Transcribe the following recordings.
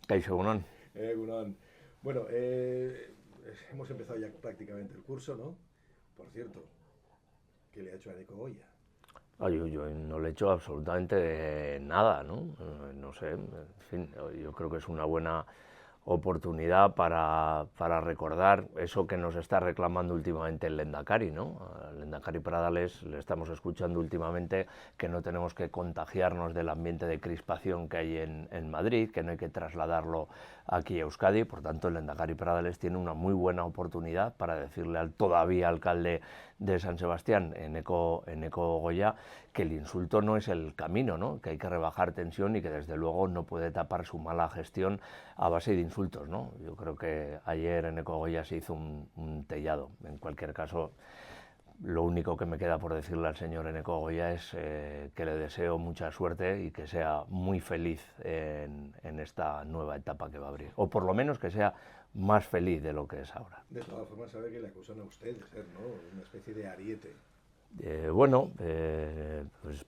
Kaixo, egunon. Gunón. Bueno, hemos empezado ya prácticamente el curso, ¿no? Por cierto, ¿qué le ha hecho a Nico Goya? Ay, yo no le he hecho absolutamente nada, ¿no? No sé, en fin, yo creo que es una buena oportunidad para recordar eso que nos está reclamando últimamente el Lendakari, ¿no? Al Lendakari Pradales le estamos escuchando últimamente que no tenemos que contagiarnos del ambiente de crispación que hay en Madrid, que no hay que trasladarlo aquí a Euskadi. Por tanto, el Lendakari Pradales tiene una muy buena oportunidad para decirle al todavía alcalde de San Sebastián, Eneko Goya, que el insulto no es el camino, ¿no? Que hay que rebajar tensión y que desde luego no puede tapar su mala gestión a base de insultos, ¿no? Yo creo que ayer Eneko Goya se hizo un tellado. En cualquier caso, lo único que me queda por decirle al señor Eneko Goya es que le deseo mucha suerte y que sea muy feliz en esta nueva etapa que va a abrir. O por lo menos que sea más feliz de lo que es ahora. De todas formas, sabe que le acusan a usted de ser, ¿no? Una especie de ariete.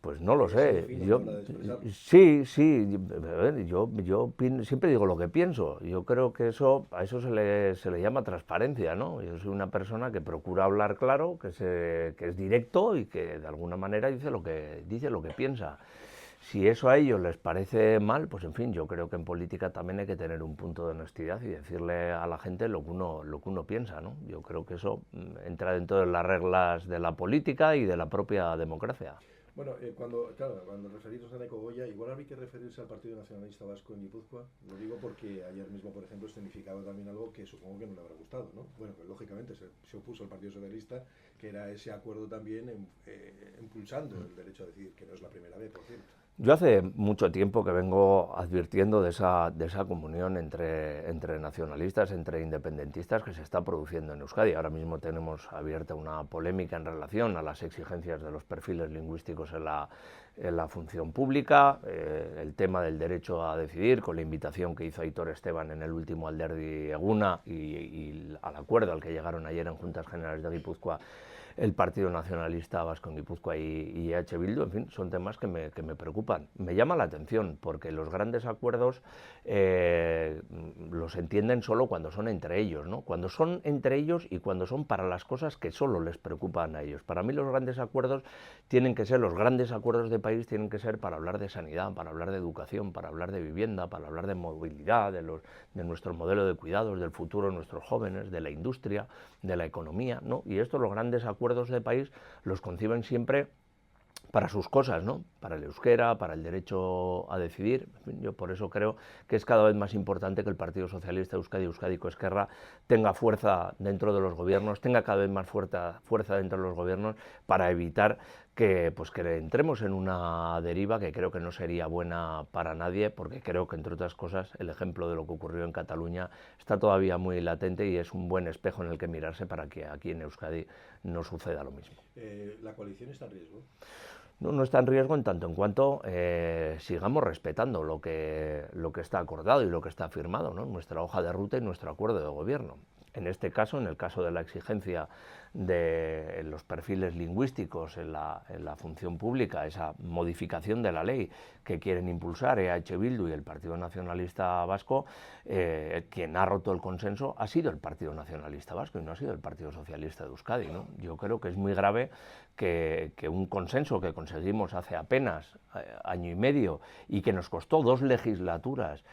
Pues no lo Que es sé. fino a la hora de expresarlo. Sí, sí, a ver, siempre digo lo que pienso. Yo creo que a eso se le llama transparencia, ¿no? Yo soy una persona que procura hablar claro, que es directo y que de alguna manera dice lo que piensa. Si eso a ellos les parece mal, pues en fin, yo creo que en política también hay que tener un punto de honestidad y decirle a la gente lo que uno piensa, ¿no? Yo creo que eso entra dentro de las reglas de la política y de la propia democracia. Bueno, cuando referirnos a Nico Goya, igual habría que referirse al Partido Nacionalista Vasco en Guipúzcoa. Lo digo porque ayer mismo, por ejemplo, escenificaba también algo que supongo que no le habrá gustado, ¿no? Bueno, que lógicamente se opuso al Partido Socialista, que era ese acuerdo también impulsando el derecho a decidir, que no es la primera vez, por cierto. Yo hace mucho tiempo que vengo advirtiendo de esa comunión entre nacionalistas, entre independentistas que se está produciendo en Euskadi. Ahora mismo tenemos abierta una polémica en relación a las exigencias de los perfiles lingüísticos en la función pública, el tema del derecho a decidir, con la invitación que hizo Aitor Esteban en el último Alderdi Eguna y al acuerdo al que llegaron ayer en Juntas Generales de Guipúzcoa el Partido Nacionalista Vasco en Guipúzcoa y EH Bildu, en fin, son temas que me preocupan. Me llama la atención porque los grandes acuerdos los entienden solo cuando son entre ellos, ¿no? Cuando son entre ellos y cuando son para las cosas que solo les preocupan a ellos. Para mí los grandes acuerdos los grandes acuerdos de país tienen que ser para hablar de sanidad, para hablar de educación, para hablar de vivienda, para hablar de movilidad, de nuestro modelo de cuidados, del futuro de nuestros jóvenes, de la industria, de la economía, ¿no? Y estos los grandes acuerdos de país los conciben siempre para sus cosas, ¿no? Para el euskera, para el derecho a decidir. En fin, yo por eso creo que es cada vez más importante que el Partido Socialista Euskadi, Euskadiko Ezkerra, tenga fuerza dentro de los gobiernos, tenga cada vez más fuerza dentro de los gobiernos para evitar que entremos en una deriva que creo que no sería buena para nadie, porque creo que, entre otras cosas, el ejemplo de lo que ocurrió en Cataluña está todavía muy latente y es un buen espejo en el que mirarse para que aquí en Euskadi no suceda lo mismo. ¿La coalición está en riesgo? No está en riesgo en tanto en cuanto sigamos respetando lo que está acordado y lo que está firmado, ¿no? Nuestra hoja de ruta y nuestro acuerdo de gobierno. En este caso, en el caso de la exigencia de los perfiles lingüísticos en la función pública, esa modificación de la ley que quieren impulsar EH Bildu y el Partido Nacionalista Vasco, quien ha roto el consenso ha sido el Partido Nacionalista Vasco y no ha sido el Partido Socialista de Euskadi, ¿no? Yo creo que es muy grave que un consenso que conseguimos hace apenas año y medio y que nos costó 2 legislaturas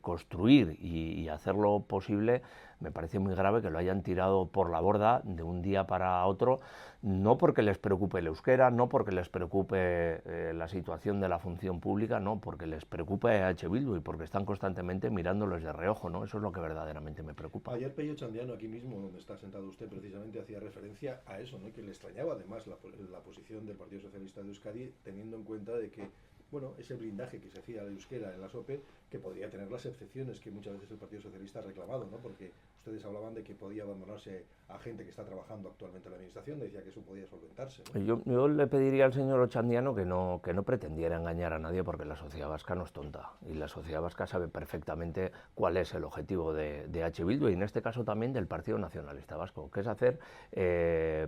construir y hacerlo posible, me parece muy grave que lo hayan tirado por la borda de un día para otro, no porque les preocupe el euskera, no porque les preocupe la situación de la función pública, no, porque les preocupa EH Bildu y porque están constantemente mirándolos de reojo, ¿no? Eso es lo que verdaderamente me preocupa. Ayer Pello Chandiano, aquí mismo donde está sentado usted, precisamente hacía referencia a eso, ¿no? Que le extrañaba además la posición del Partido Socialista de Euskadi, teniendo en cuenta de que, bueno, ese blindaje que se hacía a la euskera en la SOPE, que podría tener las excepciones que muchas veces el Partido Socialista ha reclamado, ¿no? Porque ustedes hablaban de que podía abandonarse a gente que está trabajando actualmente en la administración, decía que eso podía solventarse, ¿no? Yo le pediría al señor Ochandiano que no pretendiera engañar a nadie, porque la sociedad vasca no es tonta y la sociedad vasca sabe perfectamente cuál es el objetivo de H. Bildu y en este caso también del Partido Nacionalista Vasco, que es hacer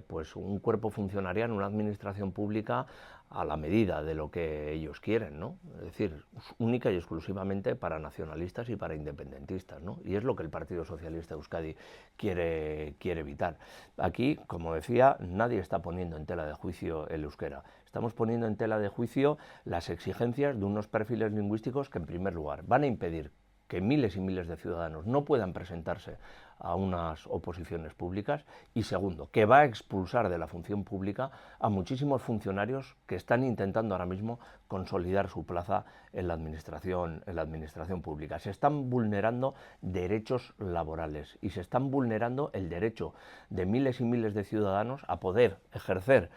pues un cuerpo funcionarial, una administración pública a la medida de lo que ellos quieren, ¿no? Es decir, única y exclusivamente para nacionalistas y para independentistas, ¿no? Y es lo que el Partido Socialista de Euskadi quiere evitar. Aquí, como decía, nadie está poniendo en tela de juicio el euskera. Estamos poniendo en tela de juicio las exigencias de unos perfiles lingüísticos que, en primer lugar, van a impedir que miles y miles de ciudadanos no puedan presentarse a unas oposiciones públicas, y segundo, que va a expulsar de la función pública a muchísimos funcionarios que están intentando ahora mismo consolidar su plaza en la administración pública. Se están vulnerando derechos laborales y se están vulnerando el derecho de miles y miles de ciudadanos a poder ejercer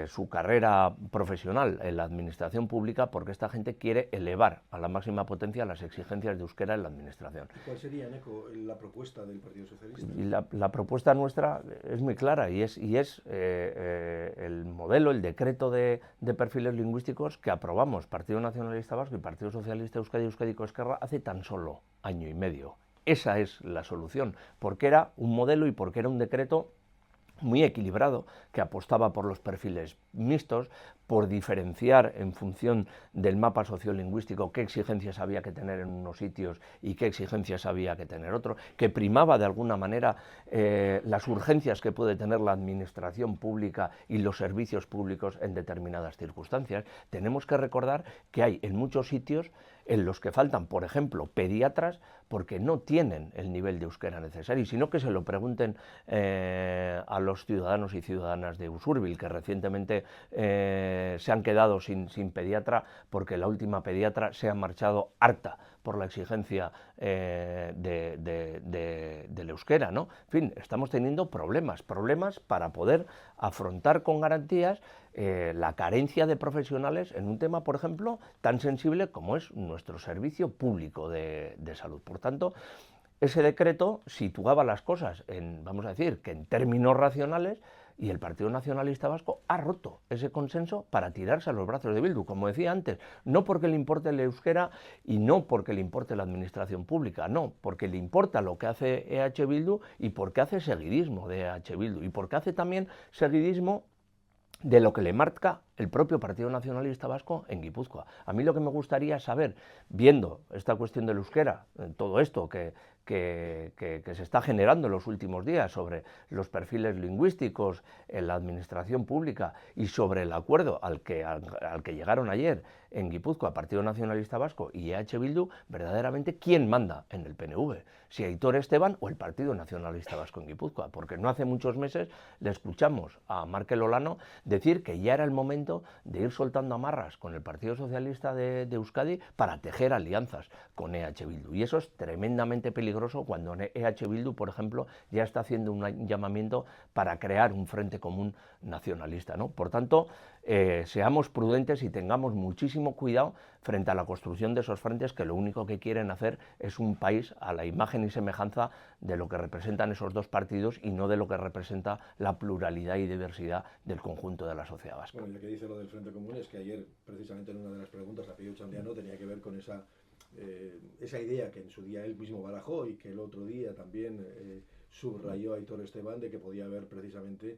su carrera profesional en la administración pública, porque esta gente quiere elevar a la máxima potencia las exigencias de euskera en la administración. ¿Cuál sería, Neco, la propuesta del Partido Socialista? Y la propuesta nuestra es muy clara y es el modelo, el decreto de perfiles lingüísticos que aprobamos Partido Nacionalista Vasco y Partido Socialista Euskadi y Euskadiko Ezkerra hace tan solo año y medio. Esa es la solución, porque era un modelo y porque era un decreto muy equilibrado, que apostaba por los perfiles mixtos, por diferenciar en función del mapa sociolingüístico qué exigencias había que tener en unos sitios y qué exigencias había que tener otros, que primaba de alguna manera las urgencias que puede tener la administración pública y los servicios públicos en determinadas circunstancias. Tenemos que recordar que hay en muchos sitios en los que faltan, por ejemplo, pediatras, porque no tienen el nivel de euskera necesario, sino que se lo pregunten a los ciudadanos y ciudadanas de Usurbil, que recientemente se han quedado sin pediatra, porque la última pediatra se ha marchado harta por la exigencia del euskera, ¿no? En fin, estamos teniendo problemas para poder afrontar con garantías la carencia de profesionales en un tema, por ejemplo, tan sensible como es nuestro servicio público de salud. Por tanto, ese decreto situaba las cosas vamos a decir, que en términos racionales, y el Partido Nacionalista Vasco ha roto ese consenso para tirarse a los brazos de Bildu, como decía antes, no porque le importe el euskera y no porque le importe la administración pública, no, porque le importa lo que hace EH Bildu y porque hace seguidismo de EH Bildu y porque hace también seguidismo de lo que le marca el propio Partido Nacionalista Vasco en Guipúzcoa. A mí lo que me gustaría saber, viendo esta cuestión del euskera, todo esto que se está generando en los últimos días sobre los perfiles lingüísticos en la administración pública y sobre el acuerdo al que llegaron ayer en Guipúzcoa, Partido Nacionalista Vasco y EH Bildu, verdaderamente quién manda en el PNV, si Aitor Esteban o el Partido Nacionalista Vasco en Guipúzcoa, porque no hace muchos meses le escuchamos a Markel Olano decir que ya era el momento de ir soltando amarras con el Partido Socialista de Euskadi para tejer alianzas con EH Bildu, y eso es tremendamente peligroso cuando EH Bildu, por ejemplo, ya está haciendo un llamamiento para crear un frente común nacionalista, ¿no? Por tanto, seamos prudentes y tengamos muchísimo cuidado frente a la construcción de esos frentes que lo único que quieren hacer es un país a la imagen y semejanza de lo que representan esos dos partidos y no de lo que representa la pluralidad y diversidad del conjunto de la sociedad vasca. Bueno, ya que dice lo del Frente Común, es que ayer, precisamente en una de las preguntas a Pello Chandiano, tenía que ver con esa idea que en su día él mismo barajó y que el otro día también subrayó a Aitor Esteban, de que podía haber precisamente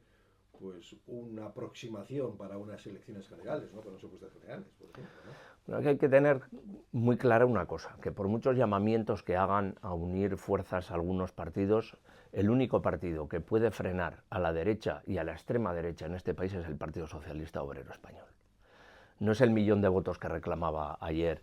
pues una aproximación para unas elecciones generales, ¿no? Con las supuestas generales, por ejemplo, ¿no? Bueno, hay que tener muy clara una cosa, que por muchos llamamientos que hagan a unir fuerzas a algunos partidos, el único partido que puede frenar a la derecha y a la extrema derecha en este país es el Partido Socialista Obrero Español. No es el millón de votos que reclamaba ayer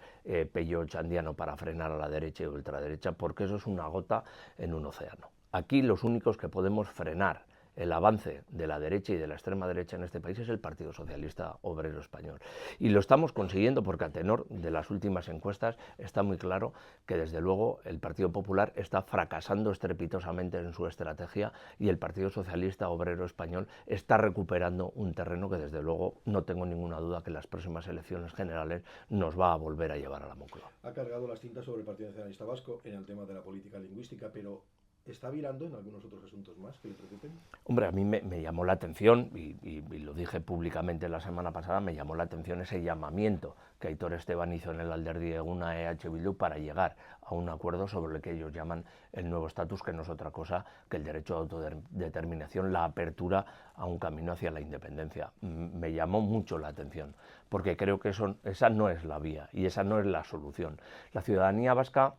Pello Chandiano para frenar a la derecha y ultraderecha, porque eso es una gota en un océano. Aquí los únicos que podemos frenar el avance de la derecha y de la extrema derecha en este país es el Partido Socialista Obrero Español. Y lo estamos consiguiendo porque a tenor de las últimas encuestas está muy claro que desde luego el Partido Popular está fracasando estrepitosamente en su estrategia y el Partido Socialista Obrero Español está recuperando un terreno que desde luego no tengo ninguna duda que en las próximas elecciones generales nos va a volver a llevar a la Moncloa. Ha cargado las tintas sobre el Partido Nacionalista Vasco en el tema de la política lingüística, pero ¿está virando en algunos otros asuntos más que le preocupen? Hombre, a mí me llamó la atención, y lo dije públicamente la semana pasada, me llamó la atención ese llamamiento que Aitor Esteban hizo en el Alderdi Eguna a EH Bildu para llegar a un acuerdo sobre lo que ellos llaman el nuevo estatus, que no es otra cosa que el derecho a autodeterminación, la apertura a un camino hacia la independencia. Me llamó mucho la atención, porque creo que esa no es la vía y esa no es la solución. La ciudadanía vasca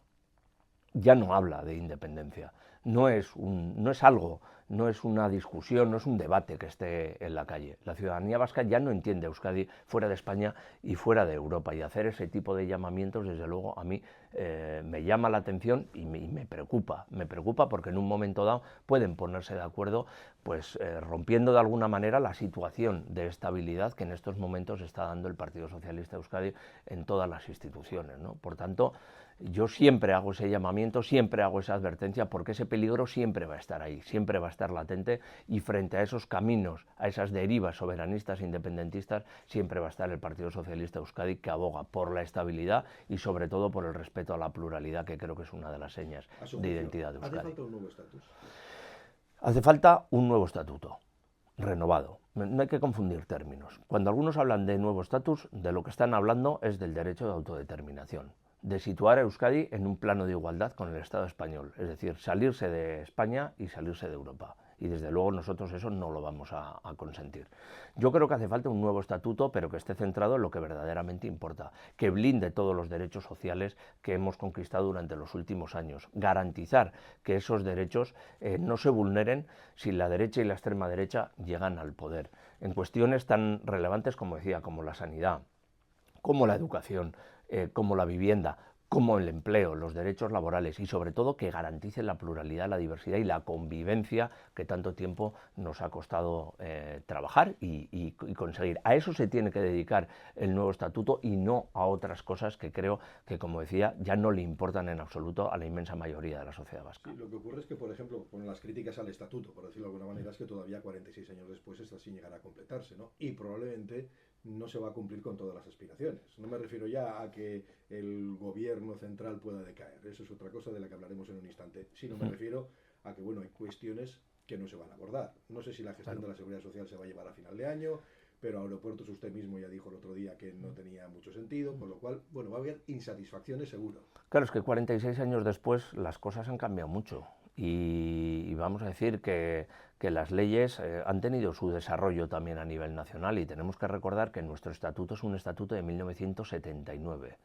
ya no habla de independencia, no es algo, no es una discusión, no es un debate que esté en la calle. La ciudadanía vasca ya no entiende a Euskadi fuera de España y fuera de Europa, y hacer ese tipo de llamamientos, desde luego, a mí me llama la atención y me preocupa porque en un momento dado pueden ponerse de acuerdo, pues rompiendo de alguna manera la situación de estabilidad que en estos momentos está dando el Partido Socialista de Euskadi en todas las instituciones, ¿no? Por tanto, yo siempre hago ese llamamiento, siempre hago esa advertencia, porque ese peligro siempre va a estar ahí, siempre va a estar latente, y frente a esos caminos, a esas derivas soberanistas e independentistas, siempre va a estar el Partido Socialista de Euskadi, que aboga por la estabilidad y sobre todo por el respeto a la pluralidad, que creo que es una de las señas de identidad de Euskadi. ¿Hace falta un nuevo estatus? Hace falta un nuevo estatuto, renovado. No hay que confundir términos. Cuando algunos hablan de nuevo estatus, de lo que están hablando es del derecho de autodeterminación, de situar a Euskadi en un plano de igualdad con el Estado español, es decir, salirse de España y salirse de Europa. Y desde luego nosotros eso no lo vamos a consentir. Yo creo que hace falta un nuevo estatuto, pero que esté centrado en lo que verdaderamente importa, que blinde todos los derechos sociales que hemos conquistado durante los últimos años, garantizar que esos derechos no se vulneren si la derecha y la extrema derecha llegan al poder, en cuestiones tan relevantes como decía, como la sanidad, como la educación, como la vivienda, como el empleo, los derechos laborales, y sobre todo que garanticen la pluralidad, la diversidad y la convivencia que tanto tiempo nos ha costado trabajar y conseguir. A eso se tiene que dedicar el nuevo estatuto, y no a otras cosas que creo que, como decía, ya no le importan en absoluto a la inmensa mayoría de la sociedad vasca. Sí, lo que ocurre es que, por ejemplo, con las críticas al estatuto, por decirlo de alguna manera, es que todavía 46 años después está sin llegar a completarse, ¿no? Y probablemente no se va a cumplir con todas las aspiraciones. No me refiero ya a que el gobierno central pueda decaer, eso es otra cosa de la que hablaremos en un instante, sino me refiero a que, bueno, hay cuestiones que no se van a abordar. No sé si la gestión de la seguridad social se va a llevar a final de año, pero aeropuertos usted mismo ya dijo el otro día que no tenía mucho sentido, con lo cual, bueno, va a haber insatisfacciones seguro. Claro, es que 46 años después las cosas han cambiado mucho, y vamos a decir que las leyes han tenido su desarrollo también a nivel nacional, y tenemos que recordar que nuestro estatuto es un estatuto de 1979.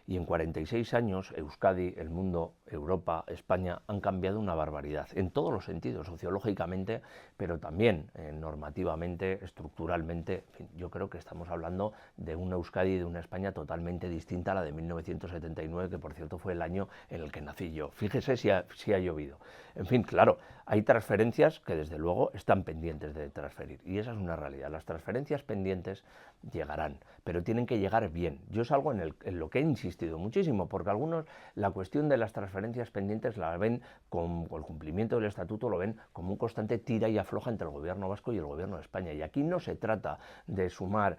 Y en 46 años Euskadi, el mundo, Europa, España han cambiado una barbaridad, en todos los sentidos, sociológicamente, pero también normativamente, estructuralmente. En fin, yo creo que estamos hablando de una Euskadi y de una España totalmente distinta a la de 1979, que por cierto fue el año en el que nací yo. Fíjese si ha llovido. En fin, claro, hay transferencias que desde luego están pendientes de transferir, y esa es una realidad. Las transferencias pendientes llegarán, pero tienen que llegar bien. Yo es algo en lo que he insistido muchísimo, porque algunos la cuestión de las transferencias pendientes la ven con el cumplimiento del estatuto, lo ven como un constante tira y afloja entre el gobierno vasco y el gobierno de España, y aquí no se trata de sumar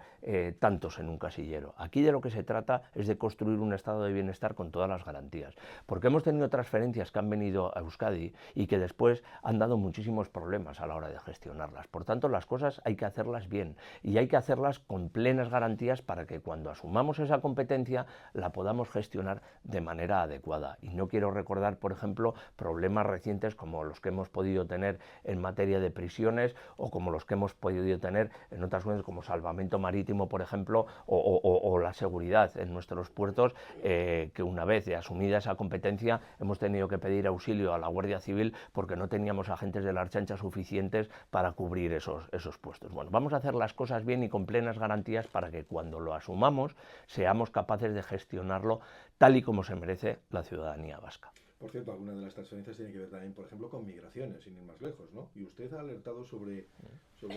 tantos en un casillero. Aquí de lo que se trata es de construir un estado de bienestar con todas las garantías, porque hemos tenido transferencias que han venido a Euskadi y que después han dado muchísimos problemas a la hora de gestionarlas. Por tanto, las cosas hay que hacerlas bien, y hay que hacerlas con plenas garantías para que cuando asumamos esa competencia la podamos gestionar de manera adecuada. Y no quiero recordar, por ejemplo, problemas recientes como los que hemos podido tener en materia de prisiones, o como los que hemos podido tener en otras cosas como salvamento marítimo, por ejemplo, o la seguridad en nuestros puertos, que una vez asumida esa competencia hemos tenido que pedir auxilio a la Guardia Civil porque no teníamos agentes de la Ertzaintza suficientes para cubrir esos puestos. Bueno, vamos a hacer las cosas bien y con plenas garantías para que cuando lo asumamos seamos capaces de gestionarlo tal y como se merece la ciudadanía vasca. Por cierto, alguna de las transferencias tiene que ver también, por ejemplo, con migraciones, sin ir más lejos, ¿no? Y usted ha alertado sobre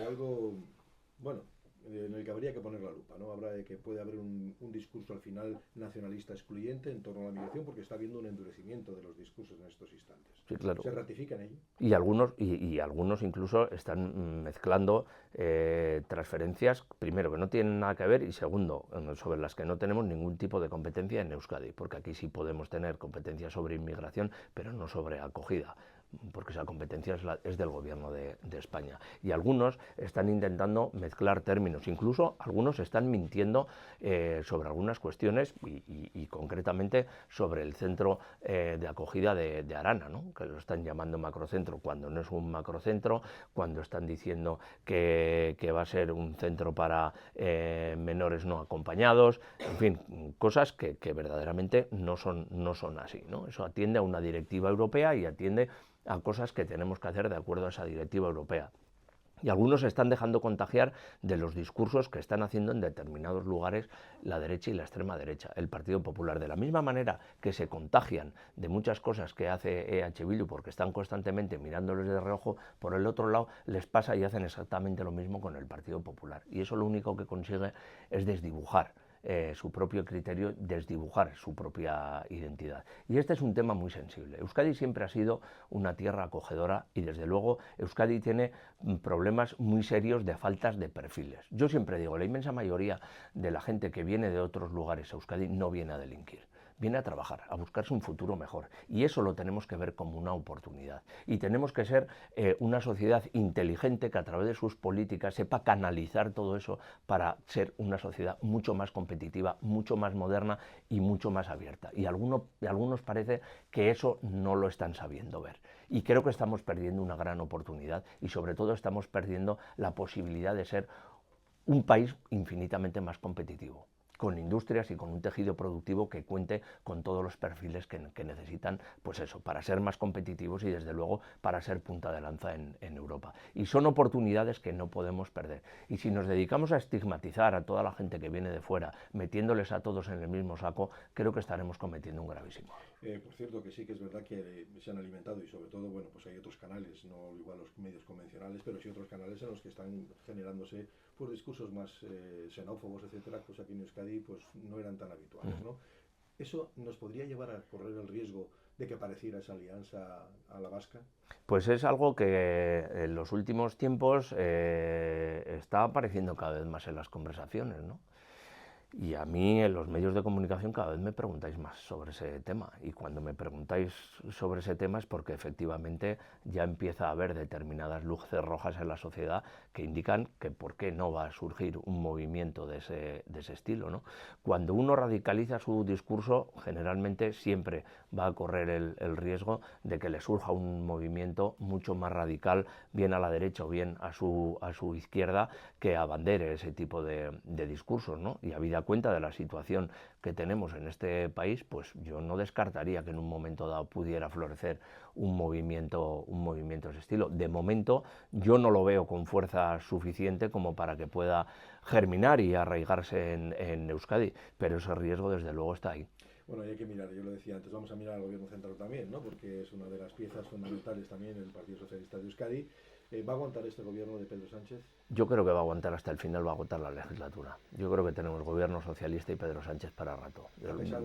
algo, bueno, en el que habría que poner la lupa, ¿no? Habrá de que puede haber un discurso al final nacionalista excluyente en torno a la migración, porque está habiendo un endurecimiento de los discursos en estos instantes. Sí, claro. ¿Se ratifica en ello? Y algunos incluso están mezclando transferencias, primero, que no tienen nada que ver, y segundo, sobre las que no tenemos ningún tipo de competencia en Euskadi, porque aquí sí podemos tener competencia sobre inmigración, pero no sobre acogida. porque esa competencia es del Gobierno de España. Y algunos están intentando mezclar términos, incluso algunos están mintiendo sobre algunas cuestiones y concretamente sobre el centro de acogida de Arana, ¿no? Que lo están llamando macrocentro cuando no es un macrocentro, cuando están diciendo que va a ser un centro para menores no acompañados, en fin, cosas que verdaderamente no son así, ¿no? Eso atiende a una directiva europea y atiende a cosas que tenemos que hacer de acuerdo a esa directiva europea. Y algunos se están dejando contagiar de los discursos que están haciendo en determinados lugares la derecha y la extrema derecha, el Partido Popular. De la misma manera que se contagian de muchas cosas que hace EH Bildu porque están constantemente mirándoles de reojo, por el otro lado les pasa y hacen exactamente lo mismo con el Partido Popular. Y eso lo único que consigue es desdibujar su propio criterio, desdibujar su propia identidad. Y este es un tema muy sensible. Euskadi siempre ha sido una tierra acogedora y desde luego Euskadi tiene problemas muy serios de faltas de perfiles. Yo siempre digo, la inmensa mayoría de la gente que viene de otros lugares a Euskadi no viene a delinquir, viene a trabajar, a buscarse un futuro mejor. Y eso lo tenemos que ver como una oportunidad. Y tenemos que ser una sociedad inteligente que a través de sus políticas sepa canalizar todo eso para ser una sociedad mucho más competitiva, mucho más moderna y mucho más abierta. Y a algunos parece que eso no lo están sabiendo ver. Y creo que estamos perdiendo una gran oportunidad y sobre todo estamos perdiendo la posibilidad de ser un país infinitamente más competitivo, con industrias y con un tejido productivo que cuente con todos los perfiles que necesitan, pues eso, para ser más competitivos y desde luego para ser punta de lanza en Europa. Y son oportunidades que no podemos perder. Y si nos dedicamos a estigmatizar a toda la gente que viene de fuera, metiéndoles a todos en el mismo saco, creo que estaremos cometiendo un gravísimo error. Por cierto, que sí que es verdad que se han alimentado y sobre todo, bueno, pues hay otros canales, no igual los medios convencionales, pero sí otros canales en los que están generándose pues discursos más xenófobos, etcétera, cosa que en Euskadi pues no eran tan habituales, ¿no? ¿Eso nos podría llevar a correr el riesgo de que apareciera esa alianza a la vasca? Pues es algo que en los últimos tiempos está apareciendo cada vez más en las conversaciones, ¿no? Y a mí en los medios de comunicación cada vez me preguntáis más sobre ese tema y cuando me preguntáis sobre ese tema es porque efectivamente ya empieza a haber determinadas luces rojas en la sociedad que indican que por qué no va a surgir un movimiento de ese estilo, ¿no? Cuando uno radicaliza su discurso generalmente siempre va a correr el riesgo de que le surja un movimiento mucho más radical, bien a la derecha o bien a su izquierda, que abandere ese tipo de discursos, ¿no? Y habida cuenta de la situación que tenemos en este país, pues yo no descartaría que en un momento dado pudiera florecer un movimiento de ese estilo. De momento yo no lo veo con fuerza suficiente como para que pueda germinar y arraigarse en Euskadi, pero ese riesgo desde luego está ahí. Bueno, hay que mirar, yo lo decía antes, vamos a mirar al gobierno central también, ¿no? Porque es una de las piezas fundamentales también en el Partido Socialista de Euskadi. ¿Va a aguantar este gobierno de Pedro Sánchez? Yo creo que va a aguantar hasta el final, va a aguantar la legislatura. Yo creo que tenemos gobierno socialista y Pedro Sánchez para rato. A pesar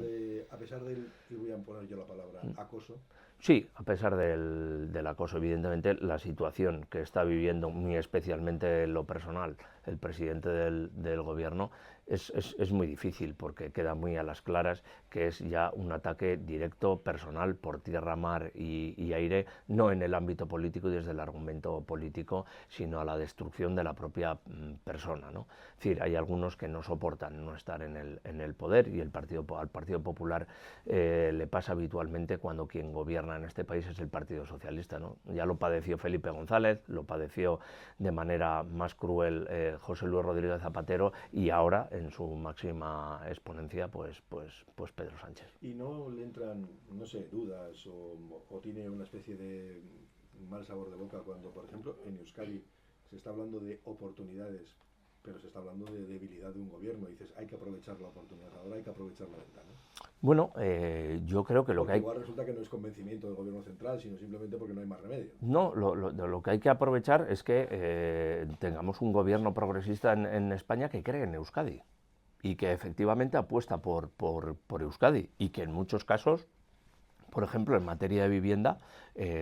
del, y voy a poner yo la palabra, acoso. Sí, a pesar del acoso, evidentemente, la situación que está viviendo, muy especialmente en lo personal, el presidente del gobierno, es muy difícil porque queda muy a las claras que es ya un ataque directo, personal, por tierra, mar y aire, no en el ámbito político y desde el argumento político, sino a la destrucción de la propia persona, ¿no? Es decir, hay algunos que no soportan no estar en el poder y al Partido Popular le pasa habitualmente cuando quien gobierna en este país es el Partido Socialista, ¿no? Ya lo padeció Felipe González, lo padeció de manera más cruel José Luis Rodríguez Zapatero y ahora en su máxima exponencia pues Pedro Sánchez. ¿Y no le entran, no sé, dudas o tiene una especie de mal sabor de boca cuando, por ejemplo, en Euskadi se está hablando de oportunidades, pero se está hablando de debilidad de un gobierno? Dices, hay que aprovechar la oportunidad, ahora hay que aprovechar la ventana. Bueno, yo creo que lo porque que hay... igual resulta que no es convencimiento del gobierno central, sino simplemente porque no hay más remedio. No, lo que hay que aprovechar es que tengamos un gobierno progresista en España que cree en Euskadi y que efectivamente apuesta por Euskadi y que en muchos casos, por ejemplo, en materia de vivienda,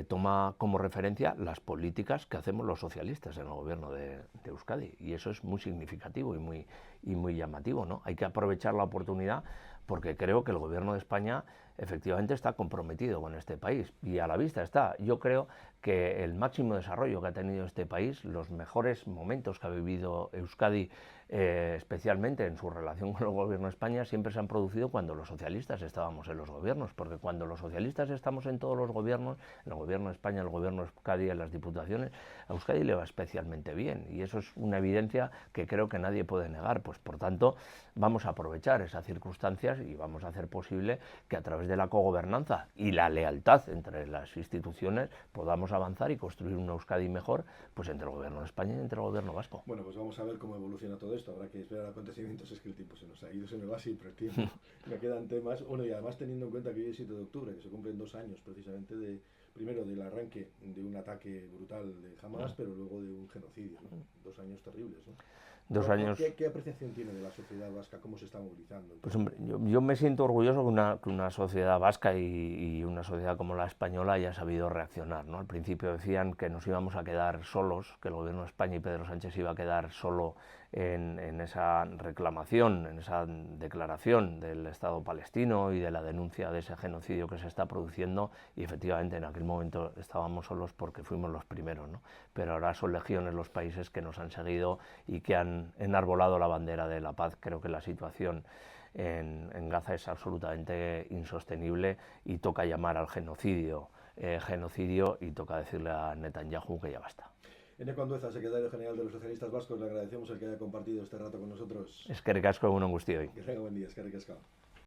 toma como referencia las políticas que hacemos los socialistas en el gobierno de Euskadi. Y eso es muy significativo y muy llamativo, ¿no? Hay que aprovechar la oportunidad porque creo que el gobierno de España efectivamente está comprometido con este país y a la vista está. Yo creo que el máximo desarrollo que ha tenido este país, los mejores momentos que ha vivido Euskadi, especialmente en su relación con el gobierno de España, siempre se han producido cuando los socialistas estábamos en los gobiernos, porque cuando los socialistas estamos en todos los gobiernos, en el gobierno de España, en el gobierno de Euskadi, en las diputaciones, a Euskadi le va especialmente bien, y eso es una evidencia que creo que nadie puede negar. Pues por tanto vamos a aprovechar esas circunstancias y vamos a hacer posible que a través de la cogobernanza y la lealtad entre las instituciones podamos avanzar y construir una Euskadi mejor, pues entre el gobierno de España y entre el gobierno vasco. Bueno, pues vamos a ver cómo evoluciona todo esto. Habrá que esperar acontecimientos. Es que el tiempo se nos ha ido, se me va siempre el tiempo. Me quedan temas. Bueno, y además teniendo en cuenta que hoy es 7 de octubre, que se cumplen 2 años precisamente primero del arranque de un ataque brutal de Hamas, pero luego de un genocidio, ¿no? 2 años terribles, ¿no? 2 años. ¿Qué apreciación tiene de la sociedad vasca? ¿Cómo se está movilizando? Pues hombre, yo me siento orgulloso que una sociedad vasca y una sociedad como la española haya sabido reaccionar, ¿no? Al principio decían que nos íbamos a quedar solos, que el gobierno de España y Pedro Sánchez iba a quedar solo en esa reclamación, en esa declaración del Estado palestino y de la denuncia de ese genocidio que se está produciendo, y efectivamente en aquel momento estábamos solos porque fuimos los primeros, ¿no? Pero ahora son legiones los países que nos han seguido y que han enarbolado la bandera de la paz. Creo que la situación en Gaza es absolutamente insostenible y toca llamar al genocidio y toca decirle a Netanyahu que ya basta. Eneko Andueza, secretario general de los socialistas vascos, le agradecemos el que haya compartido este rato con nosotros. Eskerrik asko, egun on guztioi. Que tenga buen día, eskerrik asko.